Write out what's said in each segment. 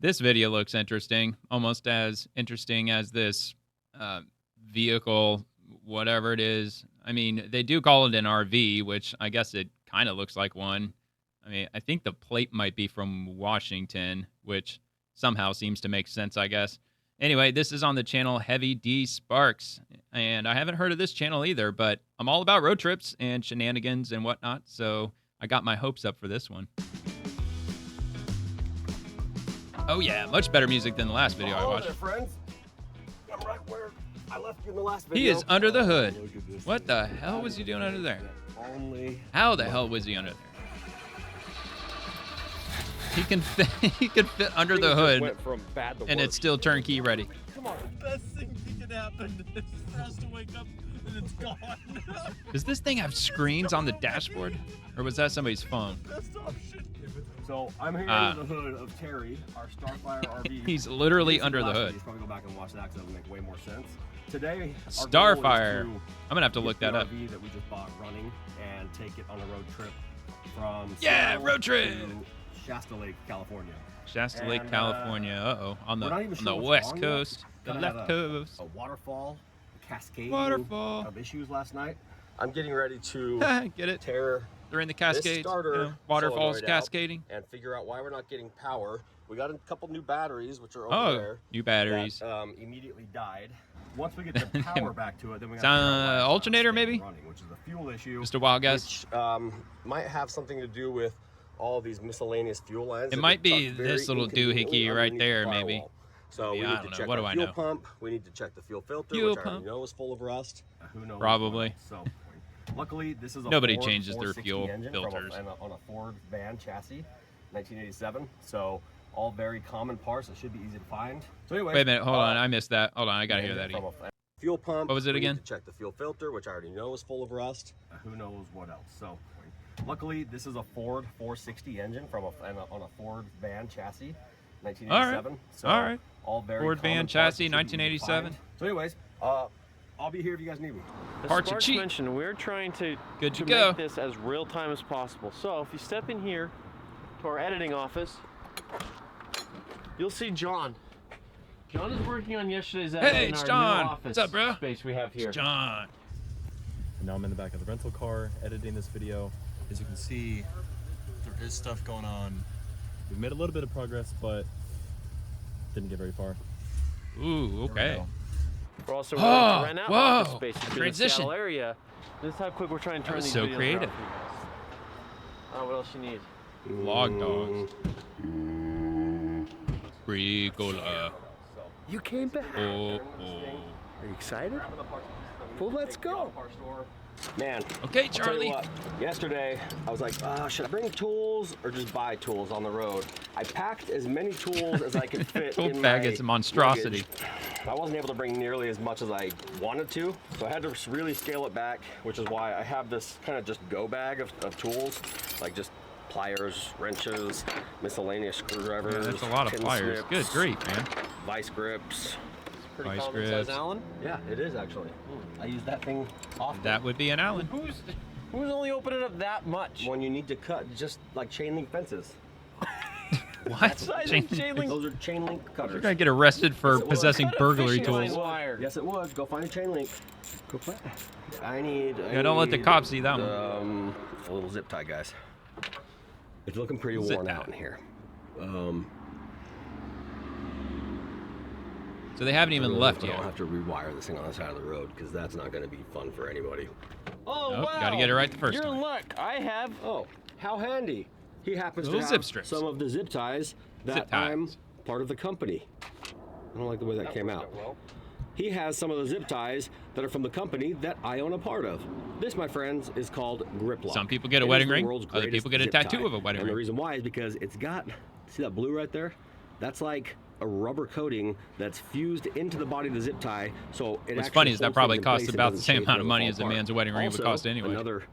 This video looks interesting, almost as interesting as this vehicle, whatever it is. I mean, they do call it an RV, which I guess it kind of looks like one. I mean, I think the plate might be from Washington, which somehow seems to make sense, I guess. Anyway, this is on the channel Heavy D Sparks, and I haven't heard of this channel either, but I'm all about road trips and shenanigans and whatnot, so I got my hopes up for this one. Oh yeah, much better music than the last video I watched. There, friends. I'm right where I left you in the last video. He is under the hood. What the hell was he doing under there? How the hell was he under there? He can fit under the hood, and it's still turnkey ready. Come on, the best thing that can happen is for us to wake up and it's gone. Does this thing have screens on the dashboard, or was that somebody's phone? Best option. So I'm here under the hood of Terry, our Starfire RV. He's literally under the hood. You probably go back and watch that because that would make way more sense. Today, Starfire. I'm gonna have to look that up. RV that we just bought running and take it on a road trip from road trip to Shasta Lake, California. Shasta Lake, California. On the west coast, the left coast. A waterfall, a cascade Waterfall of issues last night. I'm getting ready to get it. tear They're in the Cascades. Waterfalls cascading. And figure out why we're not getting power. We got a couple new batteries, which are over there. New batteries. That, immediately died. Once we get the power back to it, then we got alternator maybe, running, which is a fuel issue. Just a wild guess. Which might have something to do with all these miscellaneous fuel lines. It might be this little doohickey right there, maybe. So we need to check the fuel pump. We need to check the fuel filter, which I already know is full of rust. Who knows? Probably. So luckily, this is a nobody Ford changes their 460 fuel engine filters on a Ford van chassis, 1987. So all very common parts. It should be easy to find. So anyway, wait a minute. Hold on, I missed that. Hold on, I gotta hear that again. Fuel pump. What was it again? We need to check the fuel filter, which I already know is full of rust. Who knows what else? So luckily, this is a Ford 460 engine on a Ford van chassis, 1987. All right. All very Ford van chassis, 1987. So anyways, I'll be here if you guys need me. As Parts are Sparks cheap. mentioned, we're trying to Good to make this as real time as possible. So if you step in here to our editing office, you'll see John. John is working on yesterday's edit in it's our John. new office What's up, bro? space we have here. It's John. And now I'm in the back of the rental car editing this video. As you can see, there is stuff going on. We've made a little bit of progress, but didn't get very far. Ooh, okay. We're also willing to rent out office whoa, space in the transition. Seattle area. This is how quick we're trying to turn was these so videos creative. around for you guys. What else you need? Log dogs. Bricola. You came back. Oh. Are you excited? Well, let's go. Man. Okay, I'll tell Charlie. you what, yesterday, I was like, should I bring tools or just buy tools on the road? I packed as many tools as I could fit Tool in bag my is a monstrosity. luggage. I wasn't able to bring nearly as much as I wanted to, so I had to really scale it back, which is why I have this kind of just go bag of tools, like just pliers, wrenches, miscellaneous screwdrivers. Yeah, that's a lot of pin pliers. snips, Good grief, man. vice grips. Pretty Vice common size grips. Allen. Yeah, it is actually. I use that thing often. That would be an Allen. Who's only opening up that much? When you need to cut just like chain link fences. What? Chain link. Those are chain link cutters. You're gonna get arrested for possessing Cut a burglary fishing line tools. wire. Yes, it would. Go find a chain link. Go find. I need. Yeah, don't let the cops see that one. A little zip tie, guys. It's looking pretty Zip worn tie. out in here. So they haven't even left I yet. don't have to rewire this thing on the side of the road because that's not going to be fun for anybody. Oh, Nope, wow. gotta get it right the 1st You're time. in luck. I have. Oh, how handy! He happens to Little have zip strips. some of the zip ties that Zip ties. I'm part of the company. I don't like the way that came out. He has some of the zip ties that are from the company that I own a part of. This, my friends, is called Grip Lock. Some people get a It is wedding the ring, world's other greatest people get a zip tattoo tie. of a wedding And the ring. reason why is because it's got, see that blue right there? That's like a rubber coating that's fused into the body of the zip tie. So it What's actually funny is that holds probably things in costs place and about the doesn't same shake amount and of doesn't money fall as a apart. man's wedding ring would Also, cost anyway. Another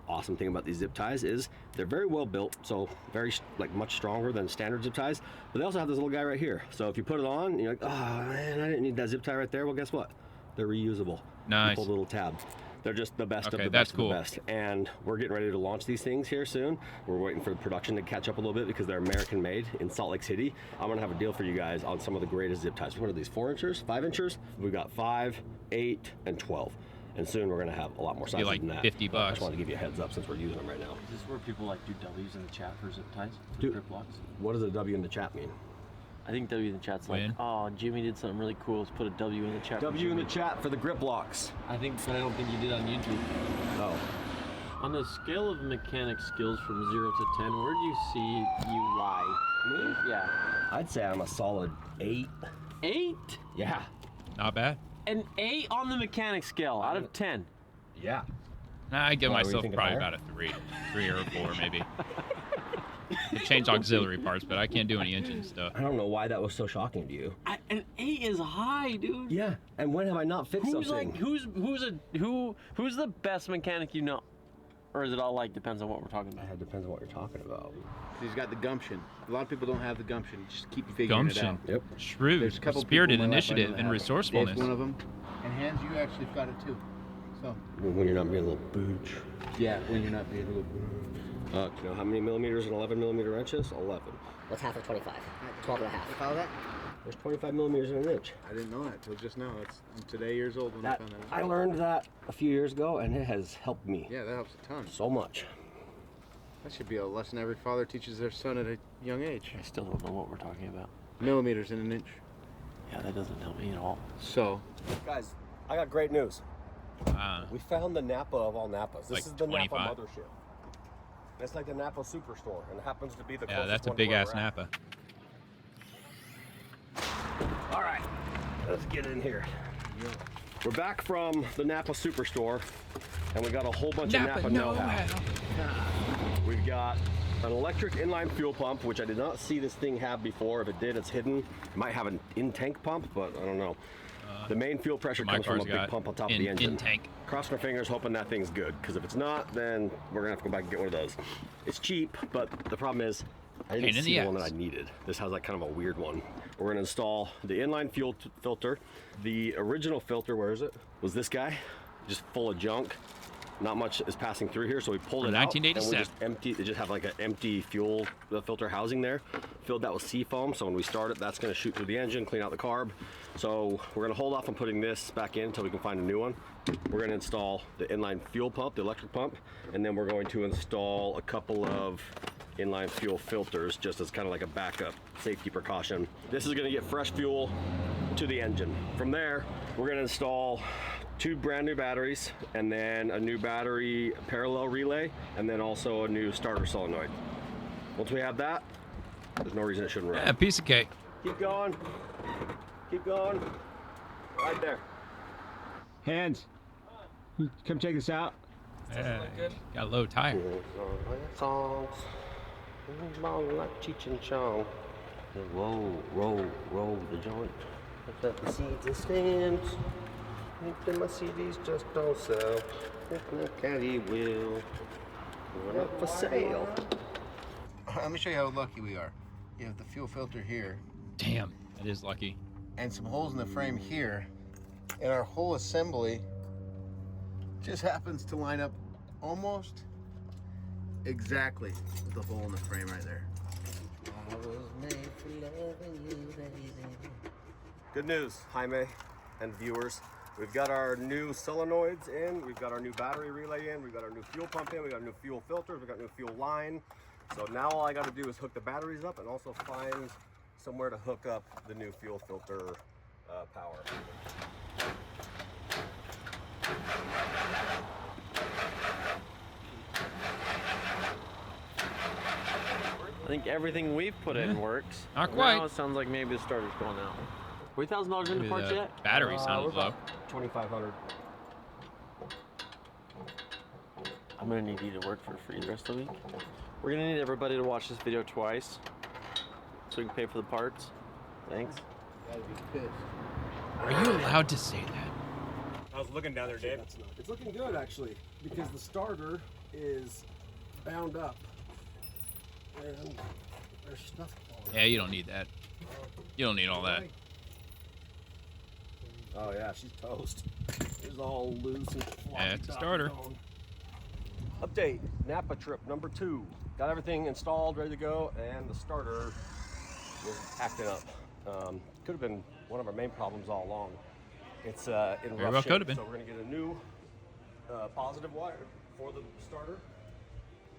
awesome thing about these zip ties is they're very well built, so very much stronger than standard zip ties. But they also have this little guy right here. So if you put it on, you're like, oh man, I didn't need that zip tie right there. Well, guess what? They're reusable. Nice. You pull the little tab. They're just the best of Okay, the that's best cool. of the best. And we're getting ready to launch these things here soon. We're waiting for the production to catch up a little bit because they're American made in Salt Lake City. I'm gonna have a deal for you guys on some of the greatest zip ties. What are these, 4 inchers, 5 inchers? We've got 5, 8, and 12. And soon we're gonna have a lot more sizes like than that. $50. I just wanted to give you a heads up since we're using them right now. Is this where people like do W's in the chat for zip ties? For Dude, grip locks? what does a W in the chat mean? I think W in the chat's like, Win. oh, Jimmy did something really cool. Let's put a W in the chat. for W in Jimmy." the chat for the grip locks. I think, but I don't think you did on YouTube. Oh. On the scale of mechanic skills from 0 to 10, where do you see you lie? Me? Yeah. I'd say I'm a solid 8. 8? Yeah. Not bad. An 8 on the mechanic scale out of 10. Yeah. Nah, I give Why, were you myself thinking probably higher? about a 3 or a 4 maybe. I change auxiliary parts, but I can't do any engine stuff. I don't know why that was so shocking to you. An 8 is high, dude. Yeah. And when have I not fixed Who's something? like who's the best mechanic you know? Or is it all like depends on what we're talking about? It depends on what you're talking about. He's got the gumption. A lot of people don't have the gumption. Just keep figuring it Gumption. out. Yep. Shrewd, There's a couple spirited people in my life I know initiative, that and have it. resourcefulness. Dave's one of them. And Hans, you actually got it too. So When you're not being a little booch. yeah, when you're not being a little. Do you know how many millimeters in 11 millimeter wrenches? 11. What's half of 25? 12 and a half. You follow that? There's 25 millimeters in an inch. I didn't know that till just now. I'm today years old when I That, found that I out. learned that a few years ago, and it has helped me Yeah, that helps a ton. so much. That should be a lesson every father teaches their son at a young age. I still don't know what we're talking about. Millimeters in an inch. Yeah, that doesn't help me at all. So, Guys, I got great news. Ah, We found the Napa of all Napas. This Like is the 25. Napa mothership. It's like the Napa Superstore, and it happens to be the yeah, closest that's a one to big where ass we're at. Napa. All right, let's get in here. We're back from the Napa Superstore, and we got a whole bunch of Napa know-how. We've got an electric inline fuel pump, which I did not see this thing have before. If it did, it's hidden. It might have an in-tank pump, but I don't know. The main fuel pressure My comes from a car's big got pump on top of the in engine. tank. Crossing our fingers, hoping that thing's good, because if it's not, then we're gonna have to go back and get one of those. It's cheap, but the problem is, I Pain didn't in see the the one that I ass. needed. This has like kind of a weird one. We're gonna install the inline fuel filter. The original filter, where is it? Was this guy, just full of junk. Not much is passing through here, so we pulled From it out. And 1987. we just empty. They just have like an empty fuel filter housing there. Filled that with seafoam, so when we start it, that's gonna shoot through the engine, clean out the carb. So we're gonna hold off on putting this back in until we can find a new one. We're gonna install the inline fuel pump, the electric pump, and then we're going to install a couple of inline fuel filters just as kind of like a backup safety precaution. This is gonna get fresh fuel to the engine. From there, we're gonna install 2 brand new batteries, and then a new battery parallel relay, and then also a new starter solenoid. Once we have that, there's no reason it shouldn't run. Yeah, piece of cake. Keep going. Keep going. Right there. Hands, come check this out. Yeah, got a low tire. Songs. Long like Cheech and Chong. Roll the joint. Let the seeds and stems. Then my CDs just don't sell. If my caddy will. We're up for sale. let me show you how lucky we are. You have the fuel filter here Damn, that is lucky. and some holes in the frame here. And our whole assembly just happens to line up almost exactly with the hole in the frame right there. I was made for loving you, baby. Good news, Jaime and viewers. We've got our new solenoids in, we've got our new battery relay in, we've got our new fuel pump in, we've got new fuel filters, we've got new fuel line. So now all I gotta do is hook the batteries up and also find somewhere to hook up the new fuel filter power. I think everything we've put in works. Not quite. Now it sounds like maybe the starter's going out. $3,000 into Maybe parts the yet? battery We're sounded low. about 2,500. I'm gonna need you to work for free the rest of the week. We're gonna need everybody to watch this video twice so we can pay for the parts. Thanks. Gotta be pissed. Are you allowed to say that? I was looking down there, Dave. It's looking good actually, because the starter is bound up and there's stuff falling. Yeah, you don't need that. You don't need all that. Oh yeah, she's toast. is all loose and floppy. That's a starter. Update, Napa trip number 2. Got everything installed, ready to go, and the starter was acting up. Could have been one of our main problems all along. It's in Very rough well shape, could have been. so we're gonna get a new positive wire for the starter,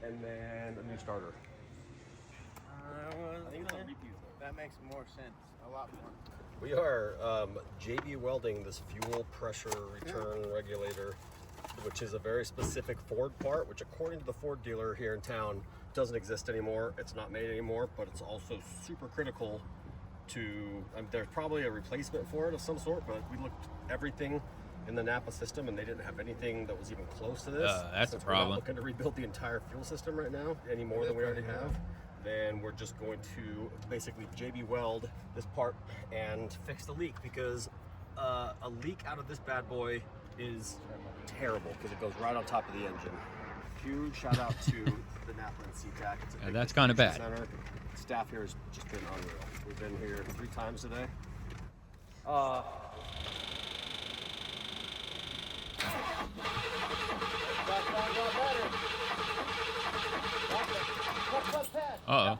and then a new starter. I think it's on repeat. That makes more sense. A lot more. We are JB welding this fuel pressure return regulator, which is a very specific Ford part, which according to the Ford dealer here in town, doesn't exist anymore. It's not made anymore, but it's also super critical to, there's probably a replacement for it of some sort, but we looked everything in the Napa system and they didn't have anything that was even close to this. That's a Since we're not problem. looking to rebuild the entire fuel system right now, any more than we already have. Then we're just going to basically JB weld this part and fix the leak, because a leak out of this bad boy is terrible because it goes right on top of the engine. Huge shout out to the Napa and SeaTac. It's a big that's kind of bad. distribution center. Staff here has just been unreal. We've been here 3 times today. Uh-oh.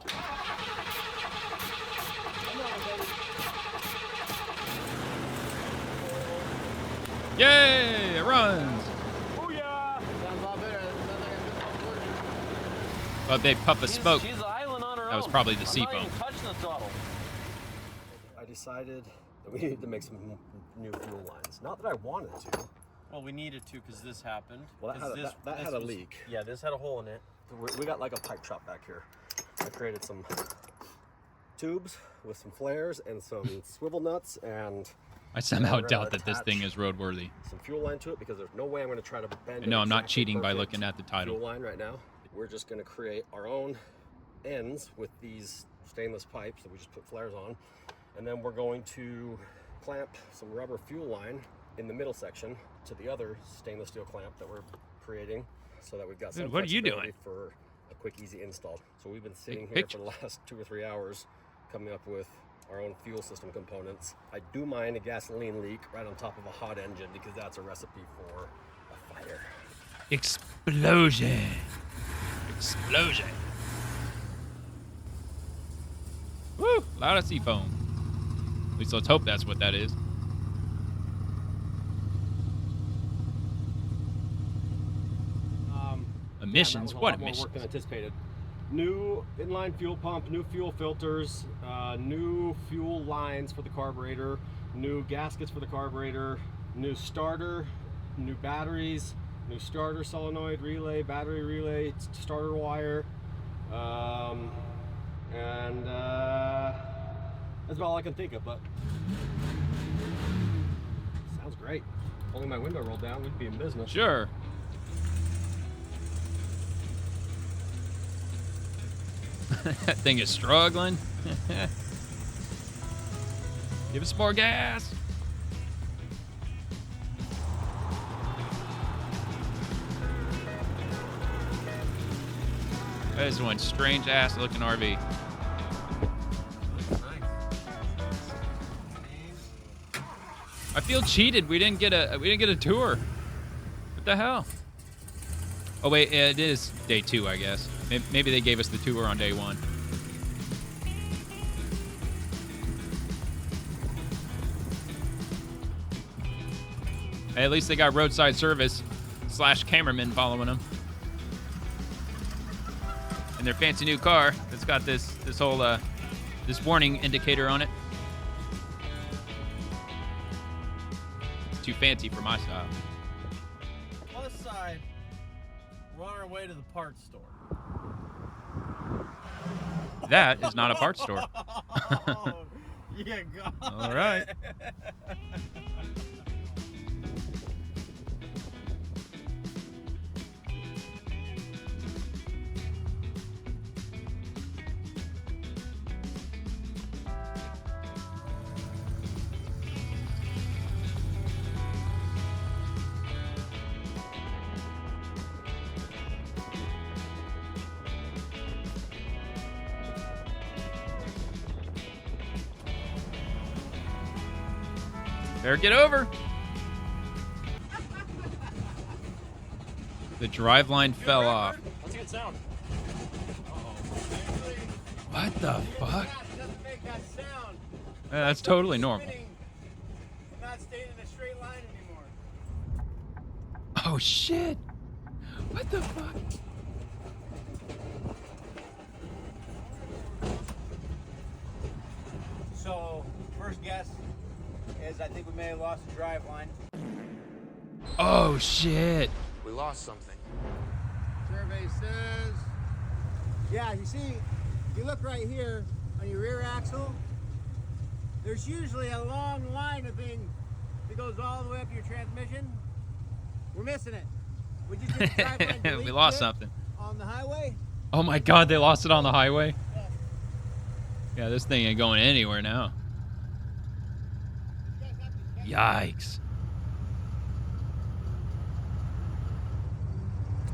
Yay! It runs! Booyah! Sounds a lot better. Oh, big puff of smoke. She's an island on her That was own. probably the I'm not seafoam. even touching the throttle. I decided that we needed to make some new fuel lines. Not that I wanted to. Well, we needed to because this happened. Well, that 'Cause had a- that had a leak. Yeah, this had a hole in it. We got like a pipe shop back here. I created some tubes with some flares and some swivel nuts and I somehow we're gonna doubt that this attach thing is roadworthy. some fuel line to it, because there's no way I'm going to try to bend. No, an I'm not exactly cheating by perfect looking at the title. Fuel line right now. We're just going to create our own ends with these stainless pipes that we just put flares on, and then we're going to clamp some rubber fuel line in the middle section to the other stainless steel clamp that we're creating, so that we've got some Dude, what are you flexibility doing? for a quick, easy install. So we've been sitting Big here for the last 2 or 3 hours coming up with our own fuel system components. I do mind a gasoline leak right on top of a hot engine, because that's a recipe for a fire. Explosion! Explosion! Woo! A lot of seafoam. At least let's hope that's what that is. Emissions? That was a What lot more emissions? work than anticipated. New inline fuel pump, new fuel filters, new fuel lines for the carburetor, new gaskets for the carburetor, new starter, new batteries, new starter solenoid relay, battery relay, starter wire, and that's about all I can think of, but sounds great. If only my window rolled down, we'd be in business. Sure. That thing is struggling. Give us more gas. That is one strange ass looking RV. I feel cheated. We didn't get a tour. What the hell? Oh wait, it is day 2, I guess. Maybe they gave us the tour on day 1. Hey, at least they got roadside service / cameraman following them. And their fancy new car that's got this whole this warning indicator on it. It's too fancy for my style. Plus side, we're on our way to the parts store. That is not a parts store. Oh, yeah, God. All right. Better get over. The driveline fell off. That's a good sound. What the fuck? Doesn't make that sound. Yeah, that's totally normal. Not staying in a straight line anymore. Oh shit! What the fuck? So, first guess is I think we may have lost the drive line. Oh shit! We lost something. Survey says, yeah, you see, if you look right here on your rear axle, there's usually a long line of thing that goes all the way up your transmission. We're missing it. We just did the drive line We delete lost kit something. on the highway. Oh my god, they lost it on the highway? Yeah, this thing ain't going anywhere now. Yikes.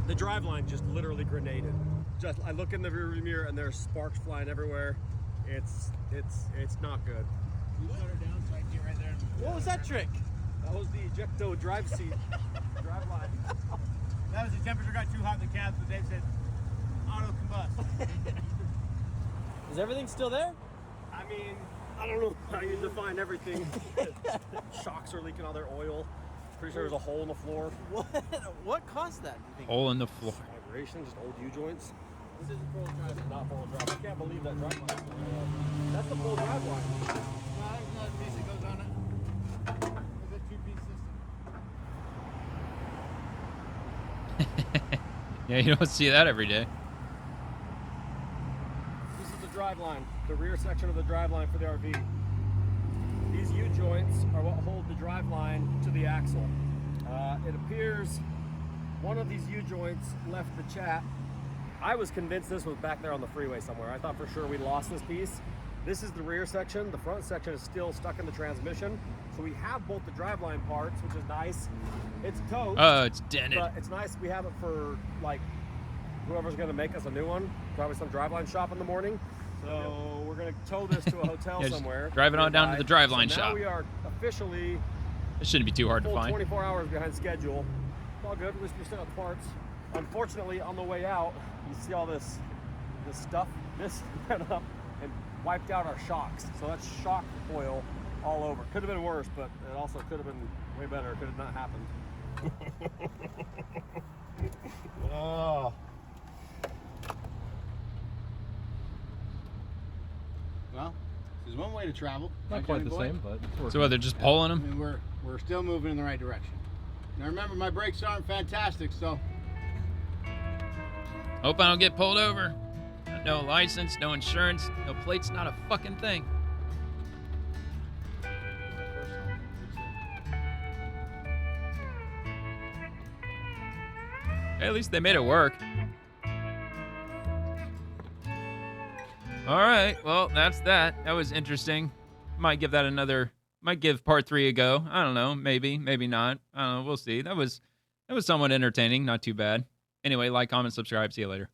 The driveline just literally grenaded. Just I look in the rearview mirror and there's sparks flying everywhere. It's not good. You shut her down so I can get right there. What was that trick? That was the ejecto drive seat driveline. That was the temperature got too hot in the cab, so Dave said auto combust. Is everything still there? I mean, I don't know how you define everything. Shocks are leaking all their oil. Pretty sure there's a hole in the floor. What caused that? Do you think? Hole in the floor. Vibration, just old U-joints. This isn't full drive. This is not full drive. I can't believe that drive line. That's the full drive line. No, there's another piece that goes on it. There's a two-piece system. Yeah, you don't see that every day. This is the drive line, the rear section of the drive line for the RV. These U-joints are what hold the drive line to the axle. It appears one of these U-joints left the chat. I was convinced this was back there on the freeway somewhere. I thought for sure we lost this piece. This is the rear section. The front section is still stuck in the transmission. So we have both the driveline parts, which is nice. It's toast. Oh, it's dented. But it's nice we have it for like whoever's gonna make us a new one. Probably some driveline shop in the morning. So we're gonna tow this to a hotel Yeah, just somewhere. drive it on down to the driveline so shop. Now we are officially It shouldn't be too hard to full find. 24 hours behind schedule. It's all good. At least we still got the parts. Unfortunately, on the way out, you see all this stuff. This went up and wiped out our shocks. So that's shock oil all over. Could have been worse, but it also could have been way better. It could have not happened. Oh. Well, there's one way to travel. Not quite the same, but it's working. So what, they're just pulling I them? mean, we're still moving in the right direction. Now remember, my brakes aren't fantastic, so Hope I don't get pulled over. No license, no insurance, no plates, not a fucking thing. Hey, at least they made it work. All right, well, that's that. That was interesting. Might give part 3 a go. I don't know, maybe not. I don't know, we'll see. That was somewhat entertaining, not too bad. Anyway, like, comment, subscribe. See you later.